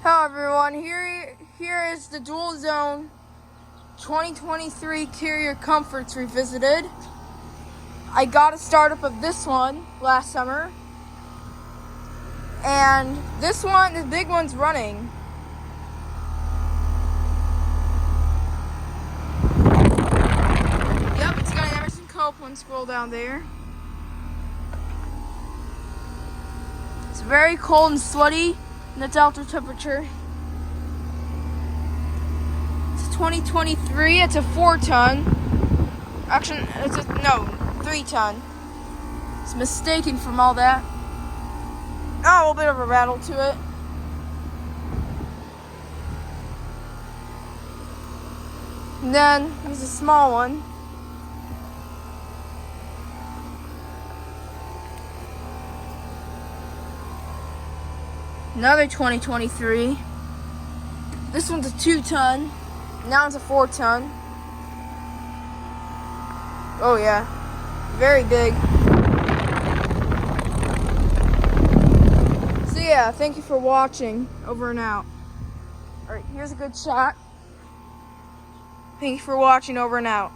Hello everyone, here is the Dual Zone 2023 Carrier Comforts Revisited. I got a startup of this one last summer, and this one, the big one's running. Yep, it's got an Emerson Copeland scroll down there. It's very cold and sweaty in the Delta temperature. It's 2023. It's a 4-ton. Actually, it's a 3-ton. It's mistaken from all that. A little bit of a rattle to it. And then there's a small one. Another 2023. This one's a 2-ton. Now it's a 4-ton. Oh yeah, very big. So yeah, thank you for watching. Over and out. Alright, here's a good shot. Thank you for watching. Over and out.